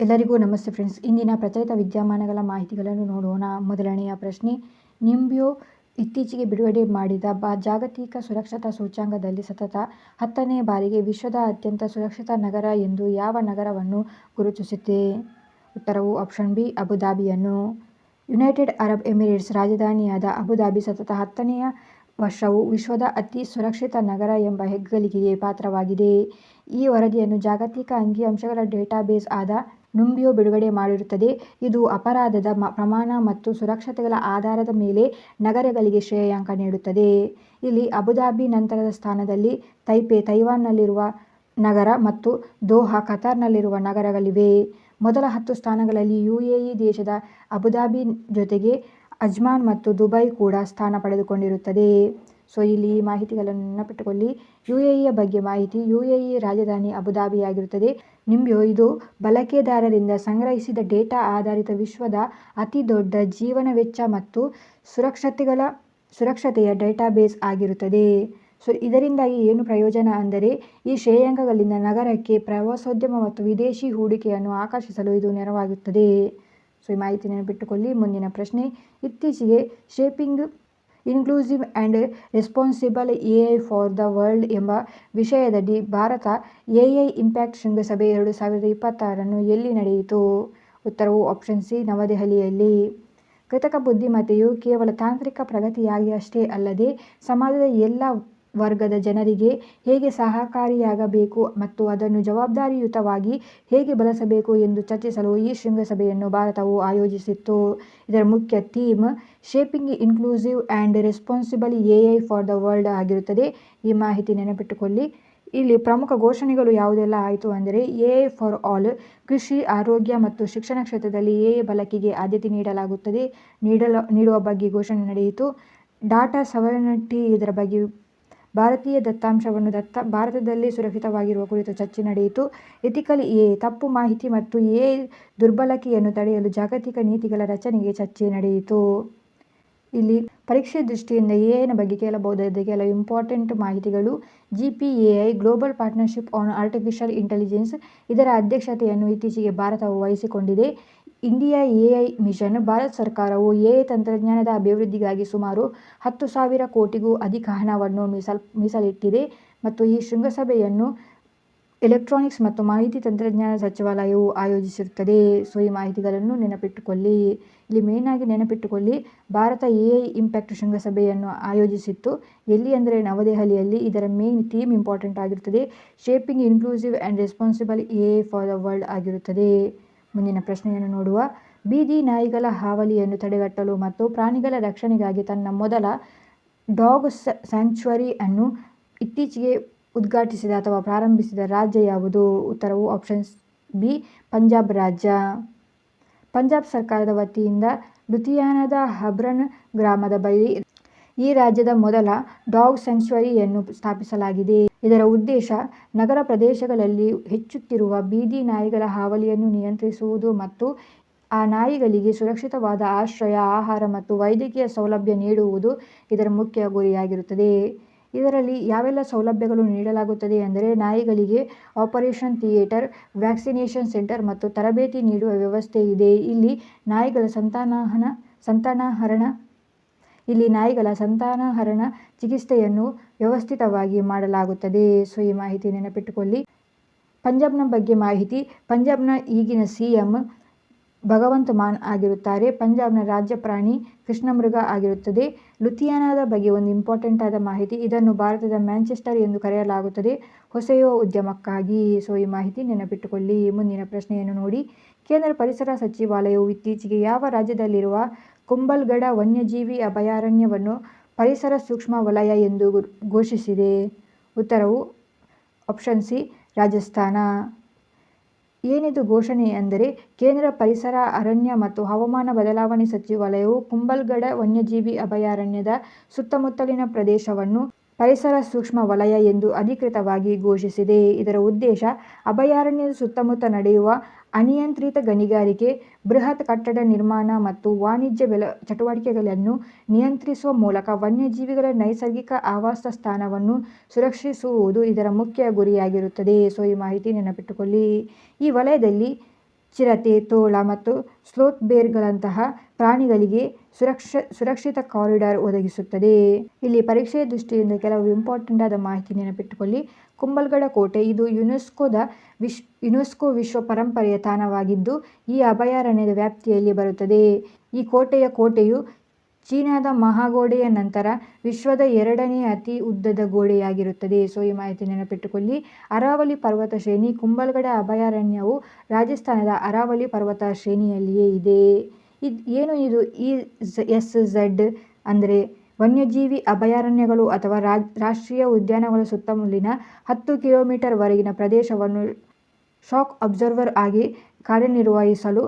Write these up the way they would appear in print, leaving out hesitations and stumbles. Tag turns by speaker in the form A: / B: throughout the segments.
A: ಎಲ್ಲರಿಗೂ ನಮಸ್ತೆ ಫ್ರೆಂಡ್ಸ್. ಇಂದಿನ ಪ್ರಚಲಿತ ವಿದ್ಯಮಾನಗಳ ಮಾಹಿತಿಗಳನ್ನು ನೋಡೋಣ. ಮೊದಲನೆಯ ಪ್ರಶ್ನೆ, ನಿಂಬ್ಯೋ ಇತ್ತೀಚೆಗೆ ಬಿಡುಗಡೆ ಮಾಡಿದ ಜಾಗತಿಕ ಸುರಕ್ಷತಾ ಸೂಚ್ಯಂಕದಲ್ಲಿ ಸತತ 10ನೇ ಬಾರಿಗೆ ವಿಶ್ವದ ಅತ್ಯಂತ ಸುರಕ್ಷಿತ ನಗರ ಎಂದು ಯಾವ ನಗರವನ್ನು ಗುರುತಿಸಿದೆ? ಉತ್ತರವು ಆಪ್ಷನ್ ಬಿ, ಅಬುಧಾಬಿಯನ್ನು. ಯುನೈಟೆಡ್ ಅರಬ್ ಎಮಿರೇಟ್ಸ್ ರಾಜಧಾನಿಯಾದ ಅಬುಧಾಬಿ ಸತತ 10ನೇ ವರ್ಷವೂ ವಿಶ್ವದ ಅತಿ ಸುರಕ್ಷಿತ ನಗರ ಎಂಬ ಹೆಗ್ಗಳಿಕೆಗೆ ಪಾತ್ರವಾಗಿದೆ. ಈ ವರದಿಯನ್ನು ಜಾಗತಿಕ ಅಂಕಿಅಂಶಗಳ ಡೇಟಾಬೇಸ್ ಆದ ನಿಂಬ್ಯೋ ಬಿಡುಗಡೆ ಮಾಡಿರುತ್ತದೆ. ಇದು ಅಪರಾಧದ ಪ್ರಮಾಣ ಮತ್ತು ಸುರಕ್ಷತೆಗಳ ಆಧಾರದ ಮೇಲೆ ನಗರಗಳಿಗೆ ಶ್ರೇಯಾಂಕ ನೀಡುತ್ತದೆ. ಇಲ್ಲಿ ಅಬುಧಾಬಿ ನಂತರದ ಸ್ಥಾನದಲ್ಲಿ ತೈಪೆ ತೈವಾನ್ನಲ್ಲಿರುವ ನಗರ ಮತ್ತು ದೋಹಾ ಕತಾರ್ನಲ್ಲಿರುವ ನಗರಗಳಿವೆ. ಮೊದಲ 10 ಸ್ಥಾನಗಳಲ್ಲಿ UAE ದೇಶದ ಅಬುಧಾಬಿ ಜೊತೆಗೆ ಅಜ್ಮಾನ್ ಮತ್ತು ದುಬೈ ಕೂಡ ಸ್ಥಾನ ಪಡೆದುಕೊಂಡಿರುತ್ತದೆ. ಇಲ್ಲಿ ಈ ಮಾಹಿತಿಗಳನ್ನು ನೆನಪಿಟ್ಟುಕೊಳ್ಳಿ. UAEಯ ಬಗ್ಗೆ ಮಾಹಿತಿ. UAE ರಾಜಧಾನಿ ಅಬುಧಾಬಿಯಾಗಿರುತ್ತದೆ. ನಿಂಬ್ಯೋ ಇದು ಬಳಕೆದಾರರಿಂದ ಸಂಗ್ರಹಿಸಿದ ಡೇಟಾ ಆಧಾರಿತ ವಿಶ್ವದ ಅತಿ ದೊಡ್ಡ ಜೀವನ ವೆಚ್ಚ ಮತ್ತು ಸುರಕ್ಷತೆಯ ಡೇಟಾಬೇಸ್ ಆಗಿರುತ್ತದೆ. ಇದರಿಂದಾಗಿ ಏನು ಪ್ರಯೋಜನ ಅಂದರೆ ಈ ಶ್ರೇಯಾಂಕಗಳಿಂದ ನಗರಕ್ಕೆ ಪ್ರವಾಸೋದ್ಯಮ ಮತ್ತು ವಿದೇಶಿ ಹೂಡಿಕೆಯನ್ನು ಆಕರ್ಷಿಸಲು ಇದು ನೆರವಾಗುತ್ತದೆ. ಈ ಮಾಹಿತಿ ನೆನಪಿಟ್ಟುಕೊಳ್ಳಿ. ಮುಂದಿನ ಪ್ರಶ್ನೆ, ಇತ್ತೀಚೆಗೆ shaping inclusive and responsible AI for the world ಎಂಬ ವಿಷಯದಡಿ ಭಾರತ AI ಇಂಪ್ಯಾಕ್ಟ್ ಶೃಂಗಸಭೆ 2026 ಎಲ್ಲಿ ನಡೆಯಿತು? ಉತ್ತರವು ಆಪ್ಷನ್ ಸಿ, ನವದೆಹಲಿಯಲ್ಲಿ. ಕೃತಕ ಬುದ್ಧಿಮತ್ತೆಯು ಕೇವಲ ತಾಂತ್ರಿಕ ಪ್ರಗತಿಯಾಗಿ ಅಷ್ಟೇ ಅಲ್ಲದೆ ಸಮಾಜದ ಎಲ್ಲ ವರ್ಗದ ಜನರಿಗೆ ಹೇಗೆ ಸಹಕಾರಿಯಾಗಬೇಕು ಮತ್ತು ಅದನ್ನು ಜವಾಬ್ದಾರಿಯುತವಾಗಿ ಹೇಗೆ ಬಳಸಬೇಕು ಎಂದು ಚರ್ಚಿಸಲು ಈ ಶೃಂಗಸಭೆಯನ್ನು ಭಾರತವು ಆಯೋಜಿಸಿತ್ತು. ಇದರ ಮುಖ್ಯ theme shaping inclusive and responsible AI for the world ಆಗಿರುತ್ತದೆ. ಈ ಮಾಹಿತಿ ನೆನಪಿಟ್ಟುಕೊಳ್ಳಿ. ಇಲ್ಲಿ ಪ್ರಮುಖ ಘೋಷಣೆಗಳು ಯಾವುದೆಲ್ಲ ಆಯಿತು ಅಂದರೆ AI ಫಾರ್ ಆಲ್, ಕೃಷಿ, ಆರೋಗ್ಯ ಮತ್ತು ಶಿಕ್ಷಣ ಕ್ಷೇತ್ರದಲ್ಲಿ AI ಬಳಕೆಗೆ ಆದ್ಯತೆ ನೀಡುವ ಬಗ್ಗೆ ಘೋಷಣೆ ನಡೆಯಿತು. ಡಾಟಾ ಸಾವರ್ನಿಟಿ, ಇದರ ಬಗ್ಗೆ ಭಾರತೀಯ ದತ್ತಾಂಶವನ್ನು ಭಾರತದಲ್ಲಿ ಸುರಕ್ಷಿತವಾಗಿರುವ ಕುರಿತು ಚರ್ಚೆ ನಡೆಯಿತು. ಎಥಿಕಲ್ AI, ತಪ್ಪು ಮಾಹಿತಿ ಮತ್ತು AI ದುರ್ಬಳಕೆಯನ್ನು ತಡೆಯಲು ಜಾಗತಿಕ ನೀತಿಗಳ ರಚನೆಗೆ ಚರ್ಚೆ ನಡೆಯಿತು. ಇಲ್ಲಿ ಪರೀಕ್ಷೆ ದೃಷ್ಟಿಯಿಂದ AIನ ಬಗ್ಗೆ ಕೇಳಬಹುದಾದ ಕೆಲವು ಇಂಪಾರ್ಟೆಂಟ್ ಮಾಹಿತಿಗಳು. GPAI global partnership on artificial intelligence, ಇದರ ಅಧ್ಯಕ್ಷತೆಯನ್ನು ಇತ್ತೀಚೆಗೆ ಭಾರತವು ವಹಿಸಿಕೊಂಡಿದೆ. ಇಂಡಿಯಾ AI ಮಿಷನ್, ಭಾರತ ಸರ್ಕಾರವು AI ತಂತ್ರಜ್ಞಾನದ ಅಭಿವೃದ್ಧಿಗಾಗಿ ಸುಮಾರು 10,000 ಕೋಟಿಗೂ ಅಧಿಕ ಹಣವನ್ನು ಮೀಸಲಿಟ್ಟಿದೆ ಮತ್ತು ಈ ಶೃಂಗಸಭೆಯನ್ನು ಎಲೆಕ್ಟ್ರಾನಿಕ್ಸ್ ಮತ್ತು ಮಾಹಿತಿ ತಂತ್ರಜ್ಞಾನ ಸಚಿವಾಲಯವು ಆಯೋಜಿಸಿರುತ್ತದೆ. ಈ ಮಾಹಿತಿಗಳನ್ನು ನೆನಪಿಟ್ಟುಕೊಳ್ಳಿ. ಇಲ್ಲಿ ಮೇಯ್ನಾಗಿ ನೆನಪಿಟ್ಟುಕೊಳ್ಳಿ, ಭಾರತ AI ಇಂಪ್ಯಾಕ್ಟ್ ಶೃಂಗಸಭೆಯನ್ನು ಆಯೋಜಿಸಿತ್ತು. ಎಲ್ಲಿ ಅಂದರೆ ನವದೆಹಲಿಯಲ್ಲಿ. ಇದರ ಮೇನ್ ಥೀಮ್ ಇಂಪಾರ್ಟೆಂಟ್ ಆಗಿರುತ್ತದೆ. Shaping inclusive and responsible AI for the world ಆಗಿರುತ್ತದೆ. ಮುಂದಿನ ಪ್ರಶ್ನೆಯನ್ನು ನೋಡುವ. ಬೀದಿ ನಾಯಿಗಳ ಹಾವಳಿಯನ್ನು ತಡೆಗಟ್ಟಲು ಮತ್ತು ಪ್ರಾಣಿಗಳ ರಕ್ಷಣೆಗಾಗಿ ತನ್ನ ಮೊದಲ ಡಾಗ್ ಸ್ಯಾಂಕ್ಚುಯರಿ ಅನ್ನು ಇತ್ತೀಚೆಗೆ ಉದ್ಘಾಟಿಸಿದ ಅಥವಾ ಪ್ರಾರಂಭಿಸಿದ ರಾಜ್ಯ ಯಾವುದು? ಉತ್ತರವು ಆಪ್ಷನ್ ಬಿ, ಪಂಜಾಬ್ ರಾಜ್ಯ. ಪಂಜಾಬ್ ಸರ್ಕಾರದ ವತಿಯಿಂದ ಲುಧಿಯಾನದ ಹಬ್ರನ್ ಗ್ರಾಮದ ಬಳಿ ಈ ರಾಜ್ಯದ ಮೊದಲ ಡಾಗ್ ಸ್ಯಾಂಕ್ಚುಯರಿಯನ್ನು ಸ್ಥಾಪಿಸಲಾಗಿದೆ. ಇದರ ಉದ್ದೇಶ ನಗರ ಪ್ರದೇಶಗಳಲ್ಲಿ ಹೆಚ್ಚುತ್ತಿರುವ ಬೀದಿ ನಾಯಿಗಳ ಹಾವಳಿಯನ್ನು ನಿಯಂತ್ರಿಸುವುದು ಮತ್ತು ಆ ನಾಯಿಗಳಿಗೆ ಸುರಕ್ಷಿತವಾದ ಆಶ್ರಯ, ಆಹಾರ ಮತ್ತು ವೈದ್ಯಕೀಯ ಸೌಲಭ್ಯ ನೀಡುವುದು ಇದರ ಮುಖ್ಯ ಗುರಿಯಾಗಿರುತ್ತದೆ. ಇದರಲ್ಲಿ ಯಾವೆಲ್ಲ ಸೌಲಭ್ಯಗಳು ನೀಡಲಾಗುತ್ತದೆ ಅಂದರೆ ನಾಯಿಗಳಿಗೆ ಆಪರೇಷನ್ ಥಿಯೇಟರ್, ವ್ಯಾಕ್ಸಿನೇಷನ್ ಸೆಂಟರ್ ಮತ್ತು ತರಬೇತಿ ನೀಡುವ ವ್ಯವಸ್ಥೆ ಇದೆ. ಇಲ್ಲಿ ನಾಯಿಗಳ ಸಂತಾನಹರಣ ಚಿಕಿತ್ಸೆಯನ್ನು ವ್ಯವಸ್ಥಿತವಾಗಿ ಮಾಡಲಾಗುತ್ತದೆ. ಈ ಮಾಹಿತಿ ನೆನಪಿಟ್ಟುಕೊಳ್ಳಿ. ಪಂಜಾಬ್ನ ಬಗ್ಗೆ ಮಾಹಿತಿ. ಪಂಜಾಬ್ನ ಈಗಿನ CM ಭಗವಂತ್ ಮಾನ್ ಆಗಿರುತ್ತಾರೆ. ಪಂಜಾಬ್ನ ರಾಜ್ಯ ಪ್ರಾಣಿ ಕೃಷ್ಣಮೃಗ ಆಗಿರುತ್ತದೆ. ಲುಧಿಯಾನದ ಬಗ್ಗೆ ಒಂದು ಇಂಪಾರ್ಟೆಂಟ್ ಆದ ಮಾಹಿತಿ. ಇದನ್ನು ಭಾರತದ ಮ್ಯಾಂಚೆಸ್ಟರ್ ಎಂದು ಕರೆಯಲಾಗುತ್ತದೆ ಹೊಸೆಯುವ ಉದ್ಯಮಕ್ಕಾಗಿ. ಈ ಮಾಹಿತಿ ನೆನಪಿಟ್ಟುಕೊಳ್ಳಿ. ಮುಂದಿನ ಪ್ರಶ್ನೆಯನ್ನು ನೋಡಿ. ಕೇಂದ್ರ ಪರಿಸರ ಸಚಿವಾಲಯವು ಇತ್ತೀಚೆಗೆ ಯಾವ ರಾಜ್ಯದಲ್ಲಿರುವ ಕುಂಭಲ್ಗಢ ವನ್ಯಜೀವಿ ಅಭಯಾರಣ್ಯವನ್ನು ಪರಿಸರ ಸೂಕ್ಷ್ಮ ವಲಯ ಎಂದು ಘೋಷಿಸಿದೆ? ಉತ್ತರವು ಆಪ್ಷನ್ ಸಿ, ರಾಜಸ್ಥಾನ. ಏನಿದು ಘೋಷಣೆ ಅಂದರೆ ಕೇಂದ್ರ ಪರಿಸರ, ಅರಣ್ಯ ಮತ್ತು ಹವಾಮಾನ ಬದಲಾವಣೆ ಸಚಿವಾಲಯವು ಕುಂಭಲ್ಗಢ ವನ್ಯಜೀವಿ ಅಭಯಾರಣ್ಯದ ಸುತ್ತಮುತ್ತಲಿನ ಪ್ರದೇಶವನ್ನು ಪರಿಸರ ಸೂಕ್ಷ್ಮ ವಲಯ ಎಂದು ಅಧಿಕೃತವಾಗಿ ಘೋಷಿಸಿದೆ. ಇದರ ಉದ್ದೇಶ ಅಭಯಾರಣ್ಯದ ಸುತ್ತಮುತ್ತ ನಡೆಯುವ ಅನಿಯಂತ್ರಿತ ಗಣಿಗಾರಿಕೆ, ಬೃಹತ್ ಕಟ್ಟಡ ನಿರ್ಮಾಣ ಮತ್ತು ವಾಣಿಜ್ಯ ಚಟುವಟಿಕೆಗಳನ್ನು ನಿಯಂತ್ರಿಸುವ ಮೂಲಕ ವನ್ಯಜೀವಿಗಳ ನೈಸರ್ಗಿಕ ಆವಾಸ ಸ್ಥಾನವನ್ನು ಸುರಕ್ಷಿಸುವುದು ಇದರ ಮುಖ್ಯ ಗುರಿಯಾಗಿರುತ್ತದೆ. ಈ ಮಾಹಿತಿ ನೆನಪಿಟ್ಟುಕೊಳ್ಳಿ. ಈ ವಲಯದಲ್ಲಿ ಚಿರತೆ, ತೋಳ ಮತ್ತು ಸ್ಲೋತ್ ಬೇರ್ಗಳಂತಹ ಪ್ರಾಣಿಗಳಿಗೆ ಸುರಕ್ಷಿತ ಕಾರಿಡಾರ್ ಒದಗಿಸುತ್ತದೆ. ಇಲ್ಲಿ ಪರೀಕ್ಷೆಯ ದೃಷ್ಟಿಯಿಂದ ಕೆಲವು ಇಂಪಾರ್ಟೆಂಟ್ ಆದ ಮಾಹಿತಿ ನೆನಪಿಟ್ಟುಕೊಳ್ಳಿ. ಕುಂಭಲ್ಗಢ ಕೋಟೆ ಇದು ಯುನೆಸ್ಕೋ ವಿಶ್ವ ಪರಂಪರೆಯ ತಾಣವಾಗಿದ್ದು ಈ ಅಭಯಾರಣ್ಯದ ವ್ಯಾಪ್ತಿಯಲ್ಲಿ ಬರುತ್ತದೆ. ಈ ಕೋಟೆಯು ಚೀನಾದ ಮಹಾಗೋಡೆಯ ನಂತರ ವಿಶ್ವದ 2ನೇ ಅತಿ ಉದ್ದದ ಗೋಡೆಯಾಗಿರುತ್ತದೆ. ಸೊ ಈ ಮಾಹಿತಿ ನೆನಪಿಟ್ಟುಕೊಳ್ಳಿ. ಅರಾವಲಿ ಪರ್ವತ ಶ್ರೇಣಿ ಕುಂಭಲ್ಗಢ ಅಭಯಾರಣ್ಯವು ರಾಜಸ್ಥಾನದ ಅರಾವಲಿ ಪರ್ವತ ಶ್ರೇಣಿಯಲ್ಲಿಯೇ ಇದೆ. ಇದು ESZ ಅಂದರೆ ವನ್ಯಜೀವಿ ಅಭಯಾರಣ್ಯಗಳು ಅಥವಾ ರಾಷ್ಟ್ರೀಯ ಉದ್ಯಾನಗಳ ಸುತ್ತಮುತ್ತಲಿನ 10 ಕಿಲೋಮೀಟರ್ ವರೆಗಿನ ಪ್ರದೇಶವನ್ನು ಶಾಕ್ ಅಬ್ಸರ್ವರ್ ಆಗಿ ಕಾರ್ಯನಿರ್ವಹಿಸಲು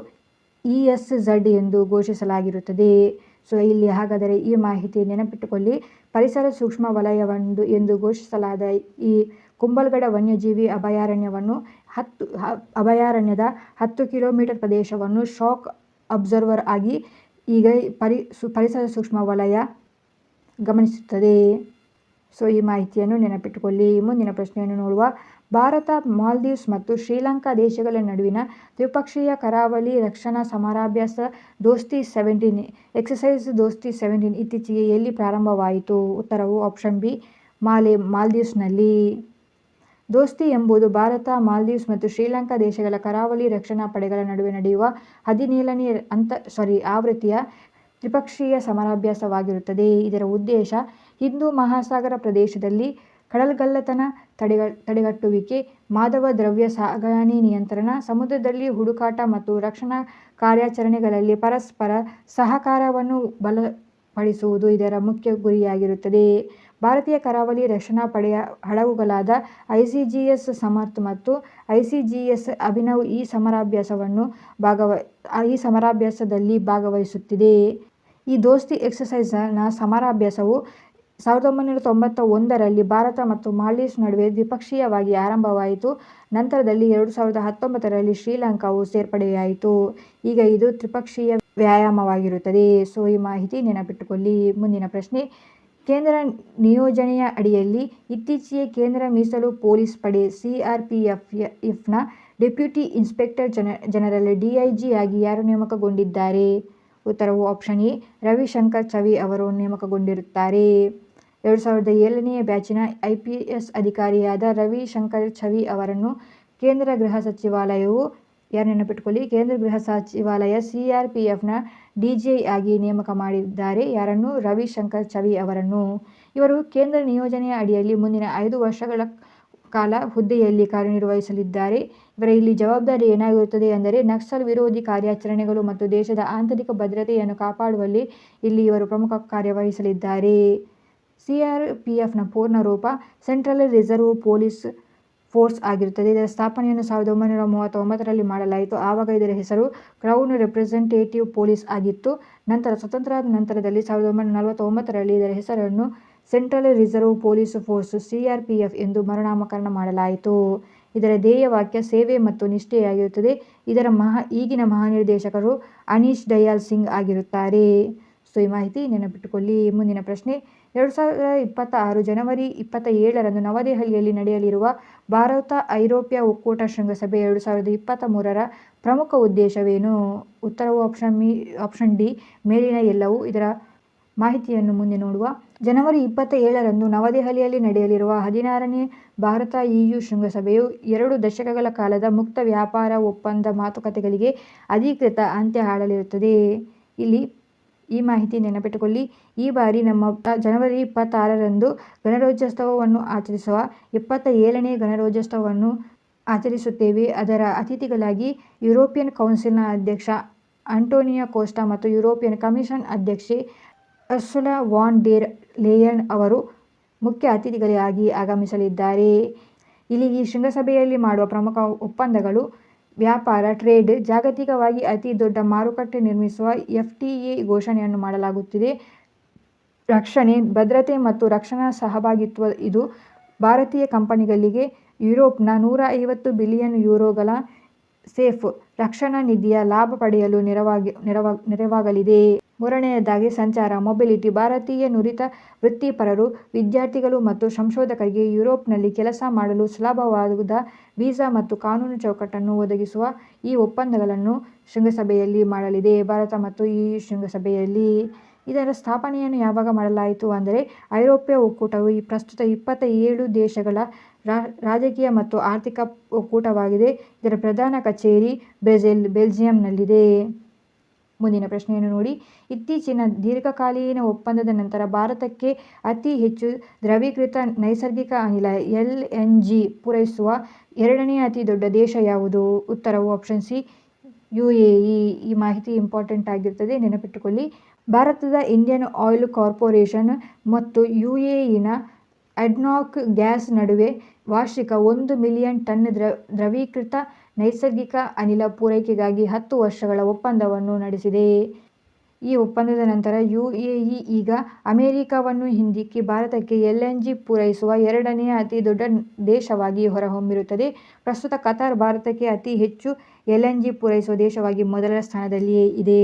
A: ESZ ಎಂದು ಘೋಷಿಸಲಾಗಿರುತ್ತದೆ. ಸೊ ಇಲ್ಲಿ ಹಾಗಾದರೆ ಈ ಮಾಹಿತಿ ನೆನಪಿಟ್ಟುಕೊಳ್ಳಿ. ಪರಿಸರ ಸೂಕ್ಷ್ಮ ವಲಯವೊಂದು ಎಂದು ಘೋಷಿಸಲಾದ ಈ ಕುಂಭಲ್ಗಢ ವನ್ಯಜೀವಿ ಅಭಯಾರಣ್ಯದ 10 ಕಿಲೋಮೀಟರ್ ಪ್ರದೇಶವನ್ನು ಶಾಕ್ ಅಬ್ಸರ್ವರ್ ಆಗಿ ಈಗ ಪರಿಸರ ಸೂಕ್ಷ್ಮ ವಲಯ ಗಮನಿಸುತ್ತದೆ. ಸೊ ಈ ಮಾಹಿತಿಯನ್ನು ನೆನಪಿಟ್ಟುಕೊಳ್ಳಿ. ಮುಂದಿನ ಪ್ರಶ್ನೆಯನ್ನು ನೋಡುವ. ಭಾರತ, ಮಾಲ್ದೀವ್ಸ್ ಮತ್ತು ಶ್ರೀಲಂಕಾ ದೇಶಗಳ ನಡುವಿನ ದ್ವಿಪಕ್ಷೀಯ ಕರಾವಳಿ ರಕ್ಷಣಾ ಸಮರಾಭ್ಯಾಸ ದೋಸ್ತಿ 17 ಎಕ್ಸಸೈಸ್ ದೋಸ್ತಿ 17 ಇತ್ತೀಚೆಗೆ ಎಲ್ಲಿ ಪ್ರಾರಂಭವಾಯಿತು? ಉತ್ತರವು ಆಪ್ಷನ್ ಬಿ ಮಾಲ್ದೀವ್ಸ್ನಲ್ಲಿ. ದೋಸ್ತಿ ಎಂಬುದು ಭಾರತ, ಮಾಲ್ದೀವ್ಸ್ ಮತ್ತು ಶ್ರೀಲಂಕಾ ದೇಶಗಳ ಕರಾವಳಿ ರಕ್ಷಣಾ ಪಡೆಗಳ ನಡುವೆ ನಡೆಯುವ 17ನೇ ಆವೃತ್ತಿಯ ತ್ರಿಪಕ್ಷೀಯ ಸಮರಾಭ್ಯಾಸವಾಗಿರುತ್ತದೆ. ಇದರ ಉದ್ದೇಶ ಹಿಂದೂ ಮಹಾಸಾಗರ ಪ್ರದೇಶದಲ್ಲಿ ಕಡಲ್ಗಳ್ಳತನ ತಡೆಗಟ್ಟುವಿಕೆ, ಮಾದಕ ದ್ರವ್ಯ ಸಾಗಣೆ ನಿಯಂತ್ರಣ, ಸಮುದ್ರದಲ್ಲಿ ಹುಡುಕಾಟ ಮತ್ತು ರಕ್ಷಣಾ ಕಾರ್ಯಾಚರಣೆಗಳಲ್ಲಿ ಪರಸ್ಪರ ಸಹಕಾರವನ್ನು ಬಲಪಡಿಸುವುದು ಇದರ ಮುಖ್ಯ ಗುರಿಯಾಗಿರುತ್ತದೆ. ಭಾರತೀಯ ಕರಾವಳಿ ರಕ್ಷಣಾ ಪಡೆಯ ಹಡಗುಗಳಾದ ICGS ಸಮರ್ಥ್ ಮತ್ತು ICGS ಅಭಿನವ್ ಈ ಸಮರಾಭ್ಯಾಸದಲ್ಲಿ ಭಾಗವಹಿಸುತ್ತಿದೆ. ಈ ದೋಸ್ತಿ ಎಕ್ಸಸೈಸ್ನ ಸಮರಾಭ್ಯಾಸವು 1991ರಲ್ಲಿ ಭಾರತ ಮತ್ತು ಮಾಲ್ದೀವ್ಸ್ ನಡುವೆ ದ್ವಿಪಕ್ಷೀಯವಾಗಿ ಆರಂಭವಾಯಿತು. ನಂತರದಲ್ಲಿ 2019ರಲ್ಲಿ ಶ್ರೀಲಂಕಾವು ಸೇರ್ಪಡೆಯಾಯಿತು. ಈಗ ಇದು ತ್ರಿಪಕ್ಷೀಯ ವ್ಯಾಯಾಮವಾಗಿರುತ್ತದೆ. ಸೊ ಈ ಮಾಹಿತಿ ನೆನಪಿಟ್ಟುಕೊಳ್ಳಿ. ಮುಂದಿನ ಪ್ರಶ್ನೆ. ಕೇಂದ್ರ ನಿಯೋಜನೆಯ ಅಡಿಯಲ್ಲಿ ಇತ್ತೀಚೆಗೆ ಕೇಂದ್ರ ಮೀಸಲು ಪೊಲೀಸ್ ಪಡೆ CRPFನ ಡೆಪ್ಯೂಟಿ ಇನ್ಸ್ಪೆಕ್ಟರ್ ಜನರಲ್ DIG ಆಗಿ ಯಾರು ನೇಮಕಗೊಂಡಿದ್ದಾರೆ? ಉತ್ತರವು ಆಪ್ಷನ್ ಎ ರವಿಶಂಕರ್ ಚವಿ ಅವರು ನೇಮಕಗೊಂಡಿರುತ್ತಾರೆ. 2007ನೇ ಬ್ಯಾಚಿನ IPS ಅಧಿಕಾರಿಯಾದ ರವಿಶಂಕರ್ ಚವಿ ಅವರನ್ನು ಕೇಂದ್ರ ಗೃಹ ಸಚಿವಾಲಯವು ಕೇಂದ್ರ ಗೃಹ ಸಚಿವಾಲಯ CRPFನ DGI ಆಗಿ ನೇಮಕ ಮಾಡಿದ್ದಾರೆ. ಯಾರನ್ನು? ರವಿಶಂಕರ್ ಚವಿ ಅವರನ್ನು. ಇವರು ಕೇಂದ್ರ ನಿಯೋಜನೆಯ ಅಡಿಯಲ್ಲಿ ಮುಂದಿನ 5 ವರ್ಷಗಳ ಕಾಲ ಹುದ್ದೆಯಲ್ಲಿ ಕಾರ್ಯನಿರ್ವಹಿಸಲಿದ್ದಾರೆ. ಇವರ ಇಲ್ಲಿ ಜವಾಬ್ದಾರಿ ಏನಾಗಿರುತ್ತದೆ ಅಂದರೆ ನಕ್ಸಲ್ ವಿರೋಧಿ ಕಾರ್ಯಾಚರಣೆಗಳು ಮತ್ತು ದೇಶದ ಆಂತರಿಕ ಭದ್ರತೆಯನ್ನು ಕಾಪಾಡುವಲ್ಲಿ ಇಲ್ಲಿ ಇವರು ಪ್ರಮುಖ ಕಾರ್ಯವಹಿಸಲಿದ್ದಾರೆ. CRPFನ ಪೂರ್ಣ ರೂಪ ಸೆಂಟ್ರಲ್ ರಿಸರ್ವ್ ಪೊಲೀಸ್ ಫೋರ್ಸ್ ಆಗಿರುತ್ತದೆ. ಇದರ ಸ್ಥಾಪನೆಯನ್ನು 1939ರಲ್ಲಿ ಮಾಡಲಾಯಿತು. ಆವಾಗ ಇದರ ಹೆಸರು ಕ್ರೌನ್ ರೆಪ್ರೆಸೆಂಟೇಟಿವ್ ಪೊಲೀಸ್ ಆಗಿತ್ತು. ನಂತರ ಸ್ವತಂತ್ರದ ನಂತರದಲ್ಲಿ 1949ರಲ್ಲಿ ಇದರ ಹೆಸರನ್ನು central reserve police force CRPF ಎಂದು ಮರುನಾಮಕರಣ ಮಾಡಲಾಯಿತು. ಇದರ ಧ್ಯೇಯವಾಕ್ಯ ಸೇವೆ ಮತ್ತು ನಿಷ್ಠೆಯಾಗಿರುತ್ತದೆ. ಇದರ ಈಗಿನ ಮಹಾನಿರ್ದೇಶಕರು ಅನೀಶ್ ದಯಾಲ್ ಸಿಂಗ್ ಆಗಿರುತ್ತಾರೆ. ಸೊ ಈ ಮಾಹಿತಿ ನೆನಪಿಟ್ಟುಕೊಳ್ಳಿ. ಮುಂದಿನ ಪ್ರಶ್ನೆ. 2026 ಜನವರಿ 27ರಂದು ನವದೆಹಲಿಯಲ್ಲಿ ನಡೆಯಲಿರುವ ಭಾರತ ಐರೋಪ್ಯ ಒಕ್ಕೂಟ ಶೃಂಗಸಭೆ 2023ರ ಪ್ರಮುಖ ಉದ್ದೇಶವೇನು? ಉತ್ತರವು ಆಪ್ಷನ್ ಡಿ ಮೇಲಿನ ಎಲ್ಲವೂ. ಇದರ ಮಾಹಿತಿಯನ್ನು ಮುಂದೆ ನೋಡುವ. ಜನವರಿ 27ರಂದು ನವದೆಹಲಿಯಲ್ಲಿ ನಡೆಯಲಿರುವ 16ನೇ ಭಾರತ EU ಶೃಂಗಸಭೆಯು 2 ದಶಕಗಳ ಕಾಲದ ಮುಕ್ತ ವ್ಯಾಪಾರ ಒಪ್ಪಂದ ಮಾತುಕತೆಗಳಿಗೆ ಅಧಿಕೃತ ಅಂತ್ಯ ಹಾಡಲಿರುತ್ತದೆ. ಇಲ್ಲಿ ಈ ಮಾಹಿತಿ ನೆನಪಿಟ್ಟುಕೊಳ್ಳಿ. ಈ ಬಾರಿ ಜನವರಿ 26ರಂದು ಗಣರಾಜ್ಯೋತ್ಸವವನ್ನು ಆಚರಿಸುವ 77ನೇ ಗಣರಾಜ್ಯೋತ್ಸವವನ್ನು ಆಚರಿಸುತ್ತೇವೆ. ಅದರ ಅತಿಥಿಗಳಾಗಿ ಯುರೋಪಿಯನ್ ಕೌನ್ಸಿಲ್ನ ಅಧ್ಯಕ್ಷ ಆಂಟೋನಿಯೋ ಕೋಸ್ಟಾ ಮತ್ತು ಯುರೋಪಿಯನ್ ಕಮಿಷನ್ ಅಧ್ಯಕ್ಷೆ ಉರ್ಸುಲಾ ವಾನ್ ಡೆರ್ ಲೆಯನ್ ಅವರು ಮುಖ್ಯ ಅತಿಥಿಗಳಾಗಿ ಆಗಮಿಸಲಿದ್ದಾರೆ. ಇಲ್ಲಿ ಈ ಶೃಂಗಸಭೆಯಲ್ಲಿ ಮಾಡುವ ಪ್ರಮುಖ ಒಪ್ಪಂದಗಳು ವ್ಯಾಪಾರ, ಟ್ರೇಡ್, ಜಾಗತಿಕವಾಗಿ ಅತಿ ದೊಡ್ಡ ಮಾರುಕಟ್ಟೆ ನಿರ್ಮಿಸುವ FTA ಘೋಷಣೆಯನ್ನು ಮಾಡಲಾಗುತ್ತಿದೆ. ರಕ್ಷಣೆ, ಭದ್ರತೆ ಮತ್ತು ರಕ್ಷಣಾ ಸಹಭಾಗಿತ್ವ. ಇದು ಭಾರತೀಯ ಕಂಪನಿಗಳಿಗೆ ಯುರೋಪ್ನ 150 ಬಿಲಿಯನ್ ಯೂರೋಗಳ ಸೇಫ್ ರಕ್ಷಣಾ ನಿಧಿಯ ಲಾಭ ಪಡೆಯಲು ನೆರವಾಗಲಿದೆ. ಮೂರನೆಯದಾಗಿ ಸಂಚಾರ ಮೊಬಿಲಿಟಿ. ಭಾರತೀಯ ನುರಿತ ವೃತ್ತಿಪರರು, ವಿದ್ಯಾರ್ಥಿಗಳು ಮತ್ತು ಸಂಶೋಧಕರಿಗೆ ಯುರೋಪ್ನಲ್ಲಿ ಕೆಲಸ ಮಾಡಲು ಸುಲಭವಾದ ವೀಸಾ ಮತ್ತು ಕಾನೂನು ಚೌಕಟ್ಟನ್ನು ಒದಗಿಸುವ ಈ ಒಪ್ಪಂದಗಳನ್ನು ಶೃಂಗಸಭೆಯಲ್ಲಿ ಮಾಡಲಿದೆ ಭಾರತ. ಮತ್ತು ಈ ಶೃಂಗಸಭೆಯಲ್ಲಿ ಇದರ ಸ್ಥಾಪನೆಯನ್ನು ಯಾವಾಗ ಮಾಡಲಾಯಿತು ಅಂದರೆ ಐರೋಪ್ಯ ಒಕ್ಕೂಟವು ಪ್ರಸ್ತುತ 27 ದೇಶಗಳ ರಾಜಕೀಯ ಮತ್ತು ಆರ್ಥಿಕ ಒಕ್ಕೂಟವಾಗಿದೆ. ಇದರ ಪ್ರಧಾನ ಕಚೇರಿ ಬೆಲ್ಜಿಯಂನಲ್ಲಿದೆ. ಮುಂದಿನ ಪ್ರಶ್ನೆಯನ್ನು ನೋಡಿ. ಇತ್ತೀಚಿನ ದೀರ್ಘಕಾಲೀನ ಒಪ್ಪಂದದ ನಂತರ ಭಾರತಕ್ಕೆ ಅತಿ ಹೆಚ್ಚು ದ್ರವೀಕೃತ ನೈಸರ್ಗಿಕ ಅನಿಲ LNG ಪೂರೈಸುವ ಎರಡನೇ ಅತಿ ದೊಡ್ಡ ದೇಶ ಯಾವುದು? ಉತ್ತರವು ಆಪ್ಷನ್ ಸಿ UAE. ಈ ಮಾಹಿತಿ ಇಂಪಾರ್ಟೆಂಟ್ ಆಗಿರ್ತದೆ, ನೆನಪಿಟ್ಟುಕೊಳ್ಳಿ. ಭಾರತದ ಇಂಡಿಯನ್ ಆಯಿಲ್ ಕಾರ್ಪೊರೇಷನ್ ಮತ್ತು UAEನ ಅಡ್ನಾಕ್ ಗ್ಯಾಸ್ ನಡುವೆ ವಾರ್ಷಿಕ 1 ಮಿಲಿಯನ್ ಟನ್ ದ್ರವೀಕೃತ ನೈಸರ್ಗಿಕ ಅನಿಲ ಪೂರೈಕೆಗಾಗಿ 10 ವರ್ಷಗಳ ಒಪ್ಪಂದವನ್ನು ನಡೆಸಿದೆ. ಈ ಒಪ್ಪಂದದ ನಂತರ UAE ಈಗ ಅಮೆರಿಕವನ್ನು ಹಿಂದಿಕ್ಕಿ ಭಾರತಕ್ಕೆ LNG ಪೂರೈಸುವ ಎರಡನೇ ಅತಿ ದೊಡ್ಡ ದೇಶವಾಗಿ ಹೊರಹೊಮ್ಮಿರುತ್ತದೆ. ಪ್ರಸ್ತುತ ಕತಾರ್ ಭಾರತಕ್ಕೆ ಅತಿ ಹೆಚ್ಚು LNG ಪೂರೈಸುವ ದೇಶವಾಗಿ ಮೊದಲ ಸ್ಥಾನದಲ್ಲಿಯೇ ಇದೆ.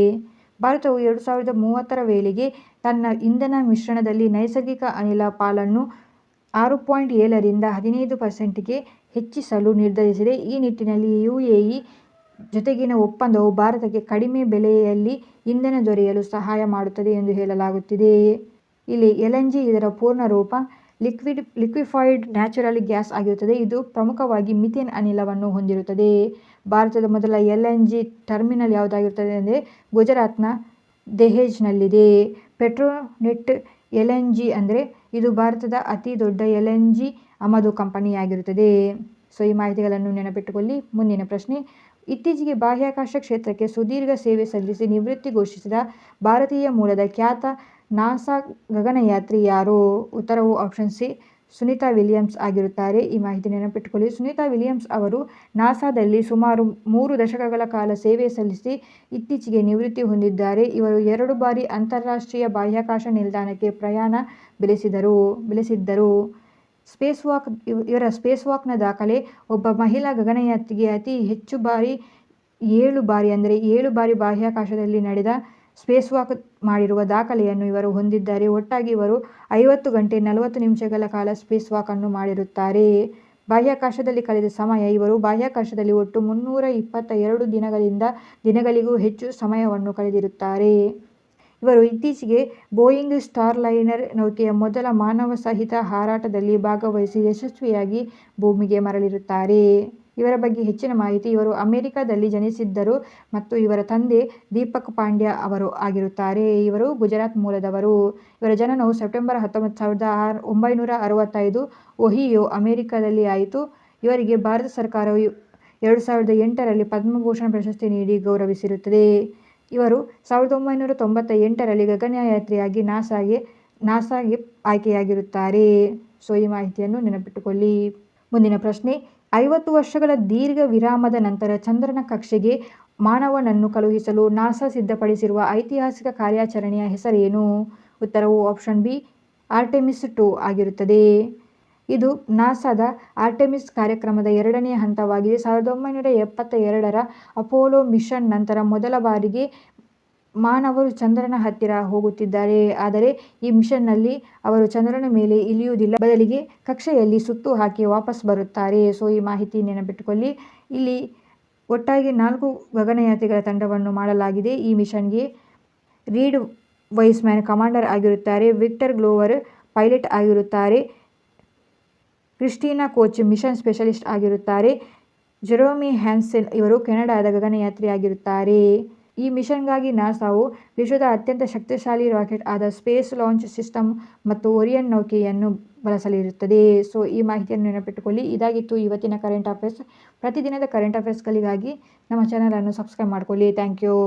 A: ಭಾರತವು 2030ರ ವೇಳೆಗೆ ತನ್ನ ಇಂಧನ ಮಿಶ್ರಣದಲ್ಲಿ ನೈಸರ್ಗಿಕ ಅನಿಲ ಪಾಲನ್ನು 6.7ರಿಂದ 15%ಗೆ ಹೆಚ್ಚಿಸಲು ನಿರ್ಧರಿಸಿದೆ. ಈ ನಿಟ್ಟಿನಲ್ಲಿ UAE ಜೊತೆಗಿನ ಒಪ್ಪಂದವು ಭಾರತಕ್ಕೆ ಕಡಿಮೆ ಬೆಲೆಯಲ್ಲಿ ಇಂಧನ ದೊರೆಯಲು ಸಹಾಯ ಮಾಡುತ್ತದೆ ಎಂದು ಹೇಳಲಾಗುತ್ತಿದೆ. ಇಲ್ಲಿ LNG ಇದರ ಪೂರ್ಣ ರೂಪ ಲಿಕ್ವಿಫೈಡ್ ನ್ಯಾಚುರಲ್ ಗ್ಯಾಸ್ ಆಗಿರುತ್ತದೆ. ಇದು ಪ್ರಮುಖವಾಗಿ ಮಿಥೇನ್ ಅನಿಲವನ್ನು ಹೊಂದಿರುತ್ತದೆ. ಭಾರತದ ಮೊದಲ LNG ಟರ್ಮಿನಲ್ ಯಾವುದಾಗಿರುತ್ತದೆ ಅಂದರೆ ಗುಜರಾತ್ನ ದಹೇಜ್ನಲ್ಲಿದೆ. ಪೆಟ್ರೋನೆಟ್ LNG ಅಂದರೆ ಇದು ಭಾರತದ ಅತಿ ದೊಡ್ಡ LNG ಆಮದು ಕಂಪನಿಯಾಗಿರುತ್ತದೆ. ಸೊ ಈ ಮಾಹಿತಿಗಳನ್ನು ನೆನಪಿಟ್ಟುಕೊಳ್ಳಿ. ಮುಂದಿನ ಪ್ರಶ್ನೆ. ಇತ್ತೀಚೆಗೆ ಬಾಹ್ಯಾಕಾಶ ಕ್ಷೇತ್ರಕ್ಕೆ ಸುದೀರ್ಘ ಸೇವೆ ಸಲ್ಲಿಸಿ ನಿವೃತ್ತಿ ಘೋಷಿಸಿದ ಭಾರತೀಯ ಮೂಲದ ಖ್ಯಾತ ನಾಸಾ ಗಗನಯಾತ್ರಿ ಯಾರು? ಉತ್ತರವು ಆಪ್ಷನ್ ಸಿ ಸುನೀತಾ ವಿಲಿಯಮ್ಸ್ ಆಗಿರುತ್ತಾರೆ. ಈ ಮಾಹಿತಿ ನೆನಪಿಟ್ಟುಕೊಳ್ಳಿ. ಸುನೀತಾ ವಿಲಿಯಮ್ಸ್ ಅವರು ನಾಸಾದಲ್ಲಿ ಸುಮಾರು 3 ದಶಕಗಳ ಕಾಲ ಸೇವೆ ಸಲ್ಲಿಸಿ ಇತ್ತೀಚೆಗೆ ನಿವೃತ್ತಿ ಹೊಂದಿದ್ದಾರೆ. ಇವರು 2 ಬಾರಿ ಅಂತಾರಾಷ್ಟ್ರೀಯ ಬಾಹ್ಯಾಕಾಶ ನಿಲ್ದಾಣಕ್ಕೆ ಪ್ರಯಾಣ ಬೆಳೆಸಿದ್ದರು. ಇವರ ಸ್ಪೇಸ್ವಾಕ್ನ ದಾಖಲೆ ಒಬ್ಬ ಮಹಿಳಾ ಗಗನಯಾತ್ರಿಗೆ ಅತಿ ಹೆಚ್ಚು ಬಾರಿ 7 ಬಾರಿ ಅಂದರೆ 7 ಬಾರಿ ಬಾಹ್ಯಾಕಾಶದಲ್ಲಿ ನಡೆದ ಸ್ಪೇಸ್ವಾಕ್ ಮಾಡಿರುವ ದಾಖಲೆಯನ್ನು ಇವರು ಹೊಂದಿದ್ದಾರೆ. ಒಟ್ಟಾಗಿ ಇವರು 50 ಗಂಟೆ 40 ನಿಮಿಷಗಳ ಕಾಲ ಸ್ಪೇಸ್ವಾಕ್ ಅನ್ನು ಮಾಡಿರುತ್ತಾರೆ. ಬಾಹ್ಯಾಕಾಶದಲ್ಲಿ ಕಳೆದ ಸಮಯ. ಇವರು ಬಾಹ್ಯಾಕಾಶದಲ್ಲಿ ಒಟ್ಟು 322 ದಿನಗಳಿಗೂ ಹೆಚ್ಚು ಸಮಯವನ್ನು ಕಳೆದಿರುತ್ತಾರೆ. ಇವರು ಇತ್ತೀಚೆಗೆ ಬೋಯಿಂಗ್ ಸ್ಟಾರ್ಲೈನರ್ ನೌಕೆಯ ಮೊದಲ ಮಾನವ ಸಹಿತ ಹಾರಾಟದಲ್ಲಿ ಭಾಗವಹಿಸಿ ಯಶಸ್ವಿಯಾಗಿ ಭೂಮಿಗೆ ಮರಳಿರುತ್ತಾರೆ. ಇವರ ಬಗ್ಗೆ ಹೆಚ್ಚಿನ ಮಾಹಿತಿ. ಇವರು ಅಮೆರಿಕದಲ್ಲಿ ಜನಿಸಿದ್ದರು ಮತ್ತು ಇವರ ತಂದೆ ದೀಪಕ್ ಪಾಂಡ್ಯ ಅವರು ಆಗಿರುತ್ತಾರೆ. ಇವರು ಗುಜರಾತ್ ಮೂಲದವರು. ಇವರ ಜನನವು ಸೆಪ್ಟೆಂಬರ್ 19, 1965 ಒಹಿಯೋ, ಅಮೆರಿಕದಲ್ಲಿ ಆಯಿತು. ಇವರಿಗೆ ಭಾರತ ಸರ್ಕಾರವು 2008ರಲ್ಲಿ ಪದ್ಮಭೂಷಣ ಪ್ರಶಸ್ತಿ ನೀಡಿ ಗೌರವಿಸಿರುತ್ತದೆ. ಇವರು 1998ರಲ್ಲಿ ಗಗನಯಾತ್ರಿಯಾಗಿ ನಾಸಾಗೆ ಆಯ್ಕೆಯಾಗಿರುತ್ತಾರೆ. ಸೊ ಈ ಮಾಹಿತಿಯನ್ನು ನೆನಪಿಟ್ಟುಕೊಳ್ಳಿ. ಮುಂದಿನ ಪ್ರಶ್ನೆ. 50 ವರ್ಷಗಳ ದೀರ್ಘ ವಿರಾಮದ ನಂತರ ಚಂದ್ರನ ಕಕ್ಷೆಗೆ ಮಾನವನನ್ನು ಕಳುಹಿಸಲು ನಾಸಾ ಸಿದ್ಧಪಡಿಸಿರುವ ಐತಿಹಾಸಿಕ ಕಾರ್ಯಾಚರಣೆಯ ಹೆಸರೇನು? ಉತ್ತರವು ಆಪ್ಷನ್ ಬಿ ಆರ್ಟೆಮಿಸ್ 2 ಆಗಿರುತ್ತದೆ. ಇದು ನಾಸಾದ ಆರ್ಟೆಮಿಸ್ ಕಾರ್ಯಕ್ರಮದ ಎರಡನೇ ಹಂತವಾಗಿದೆ. 1972ರ ಅಪೋಲೋ ಮಿಷನ್ ನಂತರ ಮೊದಲ ಬಾರಿಗೆ ಮಾನವರು ಚಂದ್ರನ ಹತ್ತಿರ ಹೋಗುತ್ತಿದ್ದಾರೆ. ಆದರೆ ಈ ಮಿಷನ್ನಲ್ಲಿ ಅವರು ಚಂದ್ರನ ಮೇಲೆ ಇಳಿಯುವುದಿಲ್ಲ, ಬದಲಿಗೆ ಕಕ್ಷೆಯಲ್ಲಿ ಸುತ್ತು ಹಾಕಿ ವಾಪಸ್ ಬರುತ್ತಾರೆ. ಸೊ ಈ ಮಾಹಿತಿ ನೆನಪಿಟ್ಟುಕೊಳ್ಳಿ. ಇಲ್ಲಿ ಒಟ್ಟಾಗಿ 4 ಗಗನಯಾತ್ರಿಗಳ ತಂಡವನ್ನು ಮಾಡಲಾಗಿದೆ. ಈ ಮಿಷನ್ಗೆ ರೀಡ್ ವೈಸ್ಮ್ಯಾನ್ ಕಮಾಂಡರ್ ಆಗಿರುತ್ತಾರೆ. ವಿಕ್ಟರ್ ಗ್ಲೋವರ್ ಪೈಲಟ್ ಆಗಿರುತ್ತಾರೆ. ಕ್ರಿಸ್ಟಿನಾ ಕೋಚ್ ಮಿಷನ್ ಸ್ಪೆಷಲಿಸ್ಟ್ ಆಗಿರುತ್ತಾರೆ. ಜೆರೋಮಿ ಹ್ಯಾನ್ಸೆನ್ ಇವರು ಕೆನಡಾದ ಗಗನಯಾತ್ರಿ ಆಗಿರುತ್ತಾರೆ. ಈ ಮಿಷನ್ಗಾಗಿ ನಾಸಾವು ವಿಶ್ವದ ಅತ್ಯಂತ ಶಕ್ತಿಶಾಲಿ ರಾಕೆಟ್ ಆದ ಸ್ಪೇಸ್ ಲಾಂಚ್ ಸಿಸ್ಟಮ್ ಮತ್ತು ಒರಿಯನ್ ನೌಕೆಯನ್ನು ಬಳಸಲಿರುತ್ತದೆ. ಸೊ ಈ ಮಾಹಿತಿಯನ್ನು ನೆನಪಿಟ್ಟುಕೊಳ್ಳಿ. ಇದಾಗಿತ್ತು ಇವತ್ತಿನ ಕರೆಂಟ್ ಅಫೇರ್ಸ್. ಪ್ರತಿದಿನದ ಕರೆಂಟ್ ಅಫೇರ್ಸ್ಗಳಿಗಾಗಿ ನಮ್ಮ ಚಾನಲನ್ನು ಸಬ್ಸ್ಕ್ರೈಬ್ ಮಾಡಿಕೊಳ್ಳಿ. Thank you.